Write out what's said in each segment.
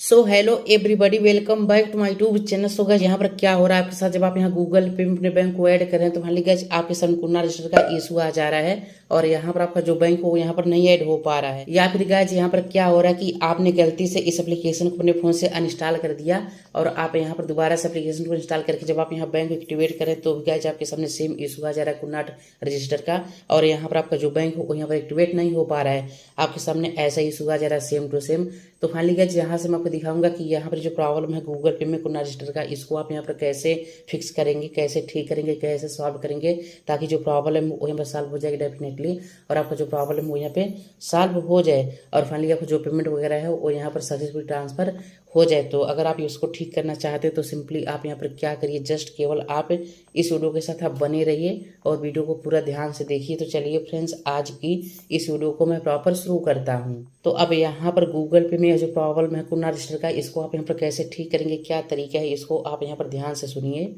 So hello everybody, welcome back to my YouTube channel. So guys, यहाँ पर क्या हो रहा है आपके साथ, जब आप यहाँ गूगल पे में अपने बैंक को ऐड कर रहे हैं तो मान लीजिए गाइस आपके सामने कुंडा रजिस्टर का इशू आ जा रहा है और यहाँ पर आपका जो बैंक हो यहाँ पर नहीं ऐड हो पा रहा है। या फिर गाइस यहाँ पर क्या हो रहा है कि आपने गलती से इस एप्लीकेशन को अपने फोन से अनइंस्टॉल कर दिया और आप यहाँ पर दोबारा से एप्लीकेशन को इंस्टॉल करके जब आप यहाँ बैंक एक्टिवेट करें तो गाइस आपके सामने सेम इशू आ जा रहा है कुंडा रजिस्टर का, और यहाँ पर आपका जो बैंक हो यहाँ पर एक्टिवेट नहीं हो पा रहा है। आपके सामने ऐसा इशू आ जा रहा है सेम टू सेम। तो फाइनली गाइस यहाँ से मैं आपको दिखाऊंगा कि यहाँ पर जो प्रॉब्लम है गूगल पे में कुंडा रजिस्टर का, इसको आप यहाँ पर कैसे फिक्स करेंगे, कैसे ठीक करेंगे, कैसे सॉल्व करेंगे ताकि जो प्रॉब्लम है वो यहाँ पर सॉल्व हो जाएगी डेफिनेटली, और आपका जो प्रॉब्लम वो यहाँ पे सॉल्व हो जाए और फाइनली आपको जो पेमेंट वगैरह है वो यहाँ पर सक्सेसफुल ट्रांसफर हो जाए। तो अगर आप इसको ठीक करना चाहते हो तो सिंपली आप यहाँ पर क्या करिए, जस्ट केवल आप इस वीडियो के साथ आप बने रहिए और वीडियो को पूरा ध्यान से देखिए। तो चलिए फ्रेंड्स, आज की इस वीडियो को मैं प्रॉपर शुरू करता हूँ। तो अब यहाँ पर गूगल पे में जो प्रॉब्लम है कुंडा रजिस्टर का, इसको आप यहाँ पर कैसे ठीक करेंगे, क्या तरीका है, इसको आप यहाँ पर ध्यान से सुनिए।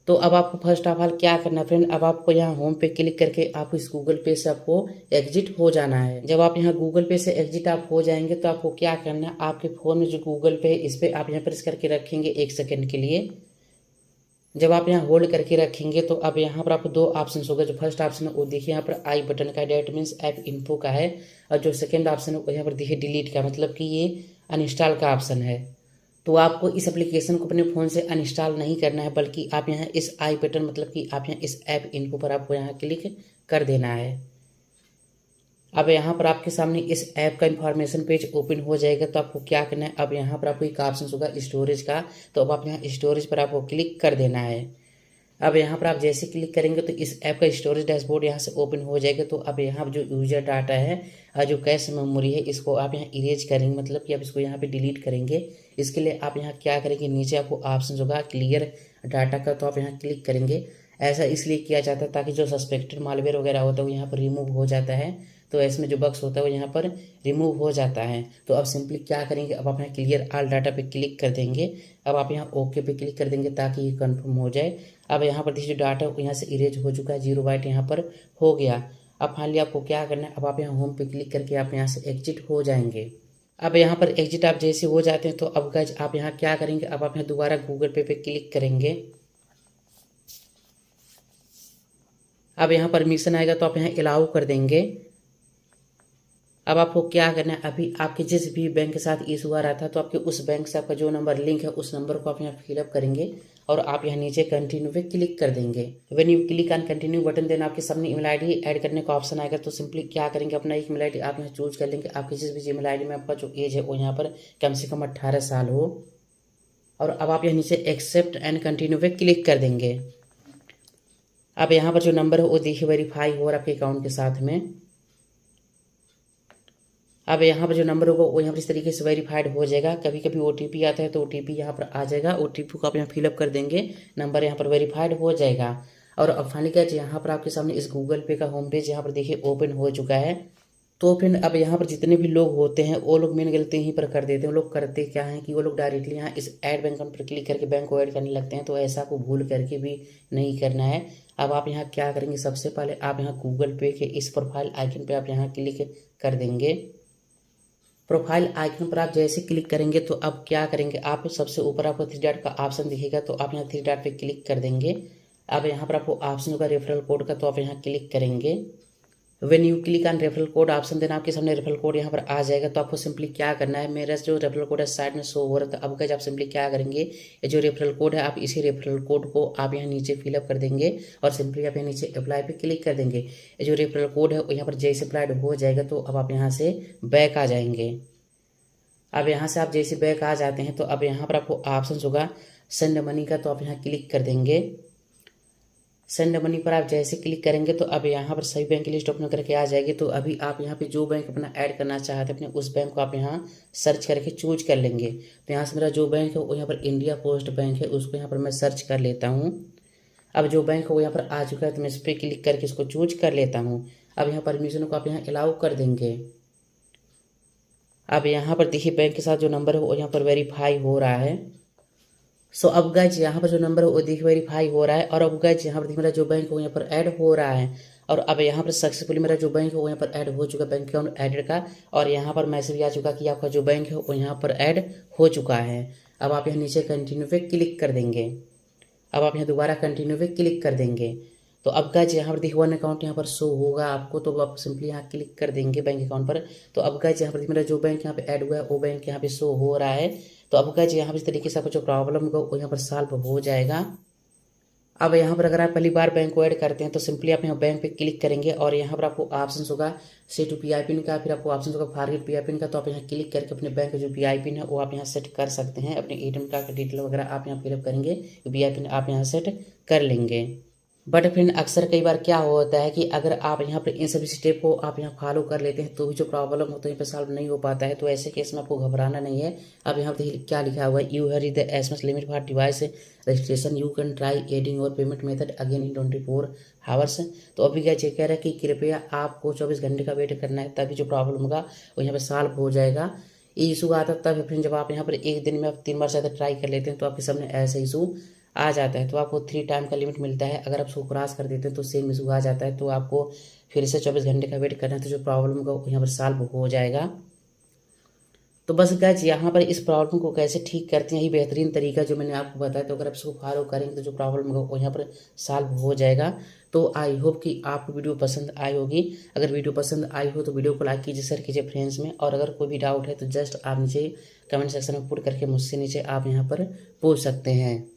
तो अब आपको फर्स्ट ऑफ ऑल क्या करना है फ्रेंड, अब आपको यहाँ होम पे क्लिक करके आप इस गूगल पे से आपको एग्जिट हो जाना है। जब आप यहाँ गूगल पे से एग्जिट आप हो जाएंगे तो आपको क्या करना है, आपके फोन में जो गूगल पे है इस पे आप यहाँ प्रेस करके रखेंगे 1 सेकंड के लिए। जब आप यहाँ होल्ड करके रखेंगे तो अब यहाँ पर आपको दो ऑप्शन होगा। जो फर्स्ट ऑप्शन है वो देखिए यहाँ पर आई बटन का, डेट मीन्स ऐप इन्फो का है, और जो सेकंड ऑप्शन है वो यहाँ पर देखिए डिलीट का, मतलब कि ये अनइंस्टॉल का ऑप्शन है। तो आपको इस एप्लीकेशन को अपने फ़ोन से अनइंस्टॉल नहीं करना है, बल्कि आप यहाँ इस आई बटन, मतलब कि आप यहाँ इस ऐप इन्फो पर आपको यहाँ क्लिक कर देना है। अब यहाँ पर आपके सामने इस ऐप का इंफॉर्मेशन पेज ओपन हो जाएगा। तो आपको क्या करना है, अब यहाँ पर आपको एक ऑप्शन होगा स्टोरेज का, तो अब आप यहाँ स्टोरेज पर आपको क्लिक कर देना है। अब यहाँ पर आप जैसे क्लिक करेंगे तो इस ऐप का स्टोरेज डैशबोर्ड यहाँ से ओपन हो जाएगा। तो अब यहाँ जो यूजर डाटा है और जो कैश मेमोरी है इसको आप यहाँ इरेज करेंगे, मतलब कि आप इसको यहाँ पे डिलीट करेंगे। इसके लिए आप यहाँ क्या करेंगे, नीचे आपको ऑप्शन होगा क्लियर डाटा का, तो आप यहाँ क्लिक करेंगे। ऐसा इसलिए किया जाता है ताकि जो सस्पेक्टेड मालवेयर वगैरह होता है वो यहाँ पर रिमूव हो जाता है, तो इसमें जो बग्स होता है वो यहाँ पर रिमूव हो जाता है। तो अब सिंपली क्या करेंगे, अब आप यहाँ क्लियर ऑल डाटा पे क्लिक कर देंगे। अब आप यहाँ ओके पे क्लिक कर देंगे ताकि ये कंफर्म हो जाए। अब यहाँ पर देखिए जो डाटा यहाँ से इरेज हो चुका है, 0 बाइट यहाँ पर हो गया। अब फाइनली आपको क्या करना है, अब आप यहाँ होम पे क्लिक करके आप यहाँ से एग्जिट हो जाएंगे। अब यहाँ पर एग्जिट आप जैसे हो जाते हैं तो अब गाइस आप यहाँ क्या करेंगे, अब आप यहाँ दोबारा गूगल पे क्लिक करेंगे। अब यहाँ परमिशन आएगा तो आप यहाँ अलाउ कर देंगे। अब आपको क्या करना है, अभी आपके जिस भी बैंक के साथ इशू आ रहा था तो आपके उस बैंक से आपका जो नंबर लिंक है उस नंबर को आप यहाँ फिलअप करेंगे और आप यहाँ नीचे कंटिन्यू पे क्लिक कर देंगे। When you click on continue button then आपके सामने ईमेल आईडी ऐड करने का ऑप्शन आएगा। तो सिंपली क्या करेंगे, अपना एक ईमेल आईडी आप यहाँ चूज कर लेंगे। आपकी जिस भी ईमेल आईडी में आपका जो एज है वो यहाँ पर कम से कम 18 साल हो, और अब आप यहाँ नीचे एक्सेप्ट एंड कंटिन्यू पे क्लिक कर देंगे। अब यहाँ पर जो नंबर है वो देखिए वेरीफाई हो रहा है आपके अकाउंट के साथ में। अब यहाँ पर जो नंबर होगा वो यहाँ पर इस तरीके से वेरीफाइड हो जाएगा। कभी कभी ओटीपी आता है तो ओटीपी यहाँ पर आ जाएगा, ओटीपी को आप यहाँ फिलअप कर देंगे, नंबर यहाँ पर वेरीफाइड हो जाएगा। और अब फाइनली क्या यहाँ पर आपके सामने इस गूगल पे का होम पेज यहाँ पर देखिए ओपन हो चुका है। तो फिर अब यहाँ पर जितने भी लोग होते हैं वो लोग मेन गलती यहीं पर कर देते हैं। वो लोग करते क्या है कि वो लोग डायरेक्टली यहाँ इस ऐड बैंक अकाउंट पर क्लिक करके बैंक को ऐड करने लगते हैं, तो ऐसा आपको भूल करके भी नहीं करना है। अब आप यहाँ क्या करेंगे, सबसे पहले आप यहाँ गूगल पे के इस प्रोफाइल आइकन पे आप यहाँ क्लिक कर देंगे। प्रोफाइल आइकन पर आप जैसे क्लिक करेंगे तो अब क्या करेंगे, आप सबसे ऊपर आपको 3 डॉट का ऑप्शन दिखेगा, तो आप यहाँ 3 डॉट पे क्लिक कर देंगे। अब यहाँ पर आपको ऑप्शन होगा रेफरल कोड का, तो आप यहाँ क्लिक करेंगे। When you click on referral code option देना आपके सामने रेफरल कोड यहाँ पर आ जाएगा। तो आपको सिंपली क्या करना है, मेरा जो रेफरल कोड है साइड में शो हो रहा था, अब गाइस आप सिंपली क्या करेंगे, ये जो रेफरल कोड है आप इसी रेफरल कोड को आप यहाँ नीचे फिलअप कर देंगे और सिंपली आप यहाँ नीचे अप्लाई पे क्लिक कर देंगे। ये जो रेफरल कोड है वो यहाँ पर जैसे अप्लाइड हो जाएगा तो अब आप यहाँ से बैक आ जाएंगे। अब यहाँ से आप जैसे बैक आ जाते हैं तो अब यहाँ पर आपको ऑप्शन होगा सेंड मनी का, तो आप यहाँ क्लिक कर देंगे। सेंड मनी पर आप जैसे क्लिक करेंगे तो अब यहाँ पर सभी बैंक की लिस्ट ओपन करके आ जाएगी। तो अभी आप यहाँ पे जो बैंक अपना ऐड करना चाहते हैं अपने उस बैंक को आप यहाँ सर्च करके चूज कर लेंगे। तो यहाँ से मेरा जो बैंक है वो यहाँ पर इंडिया पोस्ट बैंक है, उसको यहाँ पर मैं सर्च कर लेता हूँ। अब जो बैंक है वो यहाँ पर आ चुका है तो मैं इस पर क्लिक करके इसको चूज कर लेता हूँ। अब यहाँ परमिशन को आप यहाँ अलाउ कर देंगे। अब यहाँ पर देखिए बैंक के साथ जो नंबर है वो यहाँ पर वेरीफाई हो रहा है। सो अब गाइज यहाँ पर जो नंबर है वो देखिए वेरीफाई हो रहा है, और अब गाइज यहाँ पर देखिए मेरा जो बैंक है वो यहाँ पर ऐड हो रहा है। और अब यहाँ पर सक्सेसफुली मेरा जो बैंक है वो यहाँ पर ऐड हो चुका है, बैंक अकाउंट एडेड का। और यहाँ पर मैसेज भी आ चुका कि आपका जो बैंक है वो यहाँ पर ऐड हो चुका है। अब आप यहाँ नीचे कंटिन्यू पे क्लिक कर देंगे। अब आप यहाँ दोबारा कंटिन्यू पे क्लिक कर देंगे। तो अब गाइज यहाँ पर देखिए वन अकाउंट यहाँ पर शो होगा आपको, तो आप सिंपली यहाँ क्लिक कर देंगे बैंक अकाउंट पर। तो अब गाइज यहाँ पर मेरा जो बैंक यहाँ पे ऐड हुआ है वो बैंक यहाँ पे शो हो रहा है। तो अब गाइज यहाँ पर इस तरीके से आपको जो प्रॉब्लम होगा वो यहाँ पर सॉल्व हो जाएगा। अब यहाँ पर अगर आप पहली बार बैंक को ऐड करते हैं तो सिंपली आप यहाँ बैंक पे क्लिक करेंगे और यहाँ पर आपको ऑप्शन होगा सेट पीआई पिन का, फिर आपको ऑप्शन होगा फॉरगेट पीआई पिन का। तो आप यहाँ क्लिक करके अपने बैंक का जो पीआई पिन है वो आप यहाँ सेट कर सकते हैं। अपने एटीएम कार्ड का डिटेल वगैरह आप यहाँ फिलअप करेंगे, पीआई पिन आप यहाँ सेट कर लेंगे। बट फ्रेंड अक्सर कई बार क्या होता है कि अगर आप यहाँ पर इन सभी स्टेप को आप यहाँ फॉलो कर लेते हैं तो भी जो प्रॉब्लम होता है यहाँ पे सॉल्व नहीं हो पाता है। तो ऐसे केस में आपको घबराना नहीं है। अब यहाँ पे क्या लिखा हुआ है, you have reached the SMS limit for device registration, you can try adding or payment method again in 24 hours. तो अभी क्या चेक कह रहा है कि कृपया आपको 24 घंटे का वेट करना है, तभी जो प्रॉब्लम होगा वो यहाँ पर सॉल्व हो जाएगा। ये इशू आता तब फ्रेंड जब आप यहाँ पर एक दिन में आप 3 बार से ज़्यादा ट्राई कर लेते हैं तो आपके सामने ऐसा इशू आ जाता है। तो आपको 3 टाइम का लिमिट मिलता है, अगर आप उसको क्रॉस कर देते हैं तो सेम इशू आ जाता है। तो आपको फिर से 24 घंटे का वेट करना है, तो जो प्रॉब्लम होगा वो यहाँ पर सॉल्व हो जाएगा। तो बस गाइस यहाँ पर इस प्रॉब्लम को कैसे ठीक करते हैं यही बेहतरीन तरीका जो मैंने आपको बताया। तो अगर आप इसको फॉलो करेंगे तो जो प्रॉब्लम होगा वो यहाँ पर सॉल्व हो जाएगा। तो आई होप कि आपको वीडियो पसंद आई होगी। अगर वीडियो पसंद आई हो तो वीडियो को लाइक कीजिए, शेयर कीजिए फ्रेंड्स में। और अगर कोई भी डाउट है तो जस्ट आप नीचे कमेंट सेक्शन में पुट करके मुझसे नीचे आप यहाँ पर पूछ सकते हैं।